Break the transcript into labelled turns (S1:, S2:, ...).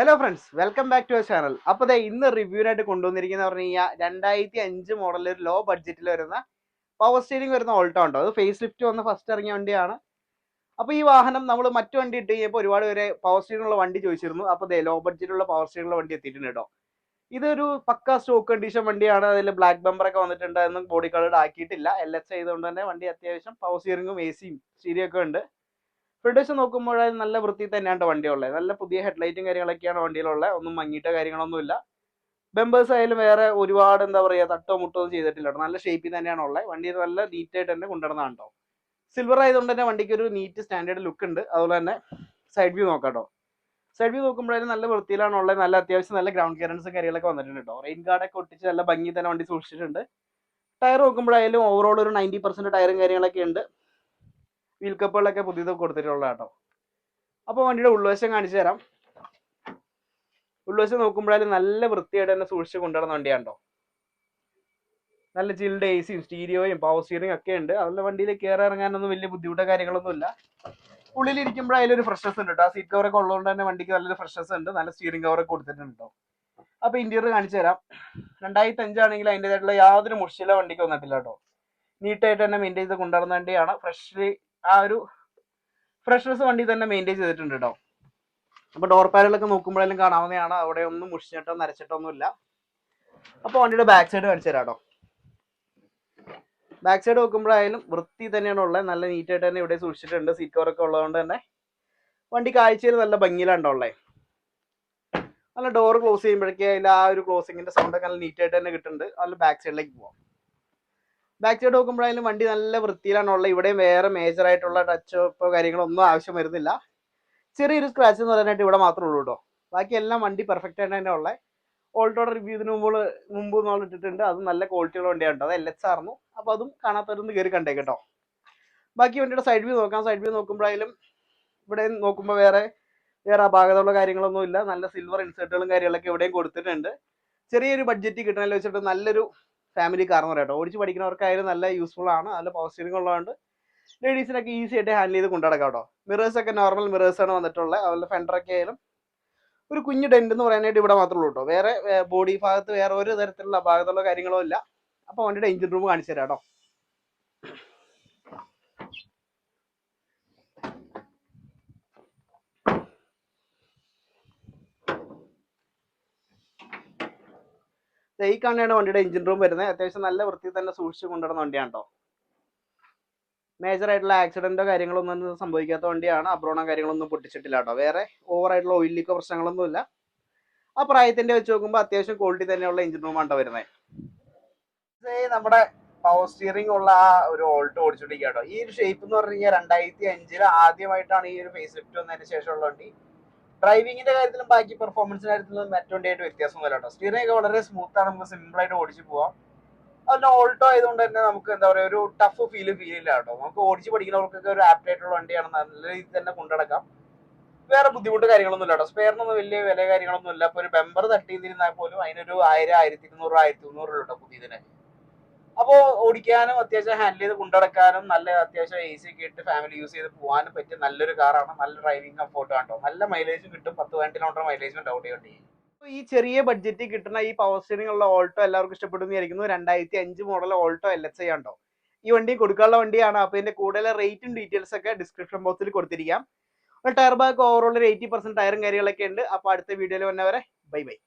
S1: Hello friends, welcome back to our channel. അപ്പോൾ ഇന്ന് റിവ്യൂവിനായിട്ട് കൊണ്ടുവന്നിരിക്കുന്നത് പറഞ്ഞു കഴിഞ്ഞാൽ 2005 മോഡൽ ഒരു ലോ ബഡ്ജറ്റിൽ വരുന്ന പവർ സ്റ്റിയറിംഗ് വരുന്ന ഓൾട്ടോ ഉണ്ടോ. അത് ഫേസ് ലിഫ്റ്റ് വന്ന് ഫസ്റ്റ് ഇറങ്ങിയ വണ്ടിയാണ്. അപ്പോൾ ഈ വാഹനം നമ്മൾ മറ്റു വണ്ടി ഇട്ട് കഴിഞ്ഞപ്പോൾ ഒരുപാട് പേര് പവർ സ്റ്റിയറിംഗ് ഉള്ള വണ്ടി ചോദിച്ചിരുന്നു. അപ്പോൾ ലോ ബഡ്ജറ്റിലുള്ള പവർ സ്റ്റിയറിംഗ് ഉള്ള വണ്ടി എത്തിയിട്ടുണ്ട് കേട്ടോ. ഇതൊരു പക്ക സ്റ്റോക്ക് കണ്ടീഷൻ വണ്ടിയാണ്. അതിൽ ബ്ലാക്ക് ബമ്പർ ഒക്കെ വന്നിട്ടുണ്ട്. അതൊന്നും ബോഡി കളർഡ് ആക്കിയിട്ടില്ല. LS ചെയ്തുകൊണ്ട് തന്നെ വണ്ടി അത്യാവശ്യം പവർ സ്റ്റിയറിംഗും AC സ്റ്റീരിയോ ഒക്കെ ഉണ്ട്. ഫ്രണ്ട് നോക്കുമ്പോൾ നല്ല വൃത്തി തന്നെയാണ് വണ്ടിയുള്ളത്. നല്ല പുതിയ ഹെഡ്ലൈറ്റും കാര്യങ്ങളൊക്കെയാണ് വണ്ടിയിലുള്ളത്. ഒന്നും മങ്ങിയിട്ടോ കാര്യങ്ങളൊന്നുമില്ല. ബമ്പേഴ്സ് ആയാലും വേറെ ഒരുപാട് എന്താ പറയുക തട്ടോ മുട്ടോ ഒന്നും ചെയ്തിട്ടില്ല. നല്ല ഷേപ്പിൽ തന്നെയാണ് ഉള്ളത്. വണ്ടി നല്ല നീറ്റായിട്ട് തന്നെ കൊണ്ടുവരുന്നതാണ് കേട്ടോ. സിൽവർ ആയതുകൊണ്ട് തന്നെ വണ്ടിക്ക് ഒരു നീറ്റ് സ്റ്റാൻഡേർഡ് ലുക്ക് ഉണ്ട്. അതുപോലെ തന്നെ സൈഡ് വ്യൂ നോക്കാം കേട്ടോ. സൈഡ് വ്യൂ നോക്കുമ്പോഴായാലും നല്ല വൃത്തിയിലാണ് ഉള്ളത്. നല്ല അത്യാവശ്യം നല്ല ഗ്രൗണ്ട് ക്ലിയറൻസും കാര്യങ്ങളൊക്കെ വന്നിട്ടുണ്ട് കേട്ടോ. റെയിൻ ഗാർഡൊക്കെ ഒട്ടിച്ച് നല്ല ഭംഗി തന്നെ വണ്ടി സൂക്ഷിച്ചിട്ടുണ്ട്. ടയർ നോക്കുമ്പോഴായാലും ഓവറോൾ ഒരു 90% ടയറും കാര്യങ്ങളൊക്കെ ഉണ്ട്. വീൽ കപ്പുകളൊക്കെ പുതിയതൊക്കെ കൊടുത്തിട്ടുള്ള കേട്ടോ. അപ്പോൾ വണ്ടിയുടെ ഉൾവശം കാണിച്ചു തരാം. ഉൾവശം നോക്കുമ്പോഴാലും നല്ല വൃത്തിയായിട്ട് തന്നെ സൂക്ഷിച്ച് കൊണ്ടുവരുന്ന വണ്ടിയാണ് കേട്ടോ. നല്ല ചിൽഡ് ACയും സ്റ്റീരിയോയും പവർ സ്റ്റിയറിംഗ് ഒക്കെ ഉണ്ട്. അതുപോലെ വണ്ടിയിൽ കയറി ഇറങ്ങാനൊന്നും വലിയ ബുദ്ധിമുട്ടോ കാര്യങ്ങളൊന്നുമില്ല. ഉള്ളിലിരിക്കുമ്പോഴായാലും ഒരു ഫ്രഷ്നസ് ഉണ്ട് കേട്ടോ. ആ സീറ്റ് കവറൊക്കെ ഉള്ളതുകൊണ്ട് തന്നെ വണ്ടിക്ക് നല്ലൊരു ഫ്രഷ്നസ് ഉണ്ട്. നല്ല സ്റ്റിയറിംഗ് കവറൊക്കെ കൊടുത്തിട്ടുണ്ട് കേട്ടോ. അപ്പോൾ ഇന്റീരിയർ കാണിച്ചു തരാം. 2005 ആണെങ്കിൽ അതിൻ്റെതായിട്ടുള്ള യാതൊരു മുഷില വണ്ടിക്ക് വന്നിട്ടില്ല കേട്ടോ. നീറ്റായിട്ട് തന്നെ മെയിൻറ്റെയിൻ ചെയ്ത് കൊണ്ടുവരുന്ന വണ്ടിയാണ്. ആ ഒരു ഫ്രഷ്നസ് വണ്ടി തന്നെ മെയിൻറ്റെയിൻ ചെയ്തിട്ടുണ്ട് കേട്ടോ. അപ്പോൾ ഡോർ പാനലൊക്കെ നോക്കുമ്പോഴെല്ലാം കാണാവുന്നതാണ്. അവിടെ ഒന്നും മുഷിച്ചിട്ടോ നരച്ചിട്ടോ ഒന്നുമില്ല. അപ്പോൾ വണ്ടിയുടെ ബാക്ക് സൈഡ് കാണിച്ചു തരാം കേട്ടോ. ബാക്ക് സൈഡ് നോക്കുമ്പോഴായാലും വൃത്തി തന്നെയാണ് ഉള്ളത്. നല്ല നീറ്റായിട്ട് തന്നെ ഇവിടെ സൂക്ഷിച്ചിട്ടുണ്ട്. സീറ്റ് കവറൊക്കെ ഉള്ളതുകൊണ്ട് തന്നെ വണ്ടി കാഴ്ചയിൽ നല്ല ഭംഗിയിലാണ് ഉള്ളത്. നല്ല ഡോർ ക്ലോസ് ചെയ്യുമ്പോഴേക്കും അതിൽ ആ ഒരു ക്ലോസിങ്ങിന്റെ സൗണ്ടൊക്കെ നല്ല നീറ്റായിട്ട് തന്നെ കിട്ടുന്നുണ്ട്. നല്ല ബാക്ക് സൈഡിലേക്ക് പോവാം. ബാക്ക് സൈഡ് നോക്കുമ്പോഴായാലും വണ്ടി നല്ല വൃത്തിയിലാണുള്ളത്. ഇവിടെയും വേറെ മേജർ ആയിട്ടുള്ള ടച്ച് അപ്പോ കാര്യങ്ങളൊന്നും ആവശ്യം വരുന്നില്ല. ചെറിയൊരു സ്ക്രാച്ച് എന്ന് പറയാനായിട്ട് ഇവിടെ മാത്രമേ ഉള്ളൂ കേട്ടോ. ബാക്കി എല്ലാം വണ്ടി പെർഫെക്റ്റ് ആയിട്ട് തന്നെ ഉള്ളത്. ഓൾട്ടോയുടെ റിവ്യൂ ഇതിന് മുമ്പ് നമ്മൾ ഇട്ടിട്ടുണ്ട്. അത് നല്ല ക്വാളിറ്റിയുള്ള വണ്ടിയാണ്. അത് LS ആയിരുന്നു. അപ്പോൾ അതും കാണാത്തവരൊന്ന് കയറി കണ്ടേക്ക് കേട്ടോ. ബാക്കി വണ്ടിയുടെ സൈഡ് വ്യൂ നോക്കാം. സൈഡ് വ്യൂ നോക്കുമ്പോഴായാലും ഇവിടെ നോക്കുമ്പോൾ വേറെ അപാകതയുള്ള കാര്യങ്ങളൊന്നും ഇല്ല. നല്ല സിൽവർ ഇൻസേർട്ടുകളും കാര്യങ്ങളൊക്കെ ഇവിടെയും കൊടുത്തിട്ടുണ്ട്. ചെറിയൊരു ബഡ്ജറ്റ് കിട്ടണമെന്ന് വെച്ചിട്ട് നല്ലൊരു ഫാമിലി കാർ എന്ന് പറയാം കേട്ടോ. ഓടിച്ച് പഠിക്കുന്നവർക്കായാലും നല്ല യൂസ്ഫുൾ ആണ്. നല്ല പവർ സ്റ്റിയറിംഗ് ഉള്ളതുകൊണ്ട് ലേഡീസിനൊക്കെ ഈസി ആയിട്ട് ഹാൻഡിൽ ചെയ്ത് കൊണ്ടുനടക്കാം കേട്ടോ. മിറേഴ്സ് ഒക്കെ നോർമൽ മിറേഴ്സ് ആണ് വന്നിട്ടുള്ളത്. അതുപോലെ ഫെൻഡറൊക്കെ ആയാലും ഒരു കുഞ്ഞു ഡെന്റ് എന്ന് പറയാനായിട്ട് ഇവിടെ മാത്രമേ ഉള്ളൂ കേട്ടോ. വേറെ ബോഡി ഭാഗത്ത് വേറെ ഒരു തരത്തിലുള്ള അപാകതയുള്ള കാര്യങ്ങളോ ഇല്ല. അപ്പോൾ വണ്ടിയുടെ എഞ്ചിൻ റൂം കാണിച്ചു തരാം കേട്ടോ. ഈ കാണുകയാണ് വണ്ടിയുടെ എഞ്ചിൻ റൂം വരുന്നത്. അത്യാവശ്യം നല്ല വൃത്തിയിൽ തന്നെ സൂക്ഷിച്ച് കൊണ്ടുവരുന്ന വണ്ടിയാണ് കേട്ടോ. മേജർ ആയിട്ടുള്ള ആക്സിഡന്റോ കാര്യങ്ങളൊന്നും സംഭവിക്കാത്ത വണ്ടിയാണ്. അബ്രോണോ കാര്യങ്ങളൊന്നും പൊട്ടിച്ചിട്ടില്ല കേട്ടോ. വേറെ ഓവർ ആയിട്ടുള്ള ഓയിൽ ലീക്കോ പ്രശ്നങ്ങളൊന്നുമില്ല. ആ പ്രായത്തിന്റെ വെച്ച് നോക്കുമ്പോൾ അത്യാവശ്യം ക്വാളിറ്റി തന്നെയുള്ള എഞ്ചിൻ റൂമാണ് വരുന്നത്. നമ്മുടെ പവർ സ്റ്റിയറിംഗ് ഉള്ള ആ ഒരു ഓൾട്ടോ ഓടിച്ചോണ്ടിരിക്കുക കേട്ടോ. ഈ ഒരു ഷേപ്പ് എന്ന് പറഞ്ഞു കഴിഞ്ഞാൽ 2005 ആദ്യമായിട്ടാണ് ഈ ഒരു ഫേസ് ലിഫ്റ്റ് വന്നതിന് ശേഷമുള്ള വണ്ടി. ഡ്രൈവിങ്ങിന്റെ കാര്യത്തിലും ബാക്കി പെർഫോമൻസിന്റെ കാര്യത്തിലും മറ്റു വണ്ടിയായിട്ട് വ്യത്യാസമൊന്നുമില്ല കേട്ടോ. സ്റ്റിയറിംഗ് ഒക്കെ വളരെ സ്മൂത്ത് ആണ്. നമുക്ക് സിമ്പിൾ ആയിട്ട് ഓടിച്ചു പോവാം. അതുപോലെ ഓൾട്ടോ ആയതുകൊണ്ട് തന്നെ നമുക്ക് എന്താ പറയുക ഒരു ടഫ് ഫീൽ ഇല്ല കേട്ടോ. നമുക്ക് ഓടിച്ച് പഠിക്കുന്നവർക്കൊക്കെ ഒരു ആപ്റ്റ് ആയിട്ടുള്ള വണ്ടിയാണ്. നല്ല രീതിയിൽ തന്നെ കൊണ്ടുനടക്കാം. വേറെ ബുദ്ധിമുട്ട് കാര്യങ്ങളൊന്നും ഇല്ല കേട്ടോ. സ്പെയറിനൊന്നും വലിയ വില കാര്യങ്ങളൊന്നും ഇല്ല. അപ്പോൾ ഒരു ബമ്പർ തട്ടിയിരുന്നാൽ പോലും അതിനൊരു 1000, 1200, 1300 കേട്ടോ പുതിയതിന്. അപ്പോൾ ഓടിക്കാനും അത്യാവശ്യം ഹാൻഡിൽ ചെയ്ത് കൊണ്ടുനടക്കാനും നല്ല അത്യാവശ്യം AC ഒക്കെ ഇട്ട് ഫാമിലി യൂസ് ചെയ്ത് പോകാനും പറ്റിയ നല്ലൊരു കാറാണ്. നല്ല ഡ്രൈവിംഗ് കംഫോർട്ട് കേട്ടോ. നല്ല മൈലേജും കിട്ടും. 10-12 കിലോമീറ്റർ മൈലേജും ഉണ്ടാവും വണ്ടി. ഈ ചെറിയ ബഡ്ജറ്റിൽ കിട്ടുന്ന ഈ പവർ സ്റ്റിയറിംഗ് ഉള്ള ഓൾട്ടോ എല്ലാവർക്കും ഇഷ്ടപ്പെടുന്നു വിചാരിക്കുന്നു. 2005 മോഡൽ ഓൾട്ടോ LS ആണോ. ഈ വണ്ടി കൊടുക്കാനുള്ള വണ്ടിയാണ്. അപ്പോൾ ഇതിന്റെ കൂടുതൽ റേറ്റും ഡീറ്റെയിൽസ് ഒക്കെ ഡിസ്ക്രിപ്ഷൻ ബോക്സിൽ കൊടുത്തിരിക്കാം. ടയർ ബാഗ് ഓവറോൾ 80% ടയറും കാര്യങ്ങളൊക്കെ ഉണ്ട്. അപ്പോൾ അടുത്ത വീഡിയോയിൽ വന്നവരെ ബൈ ബൈ.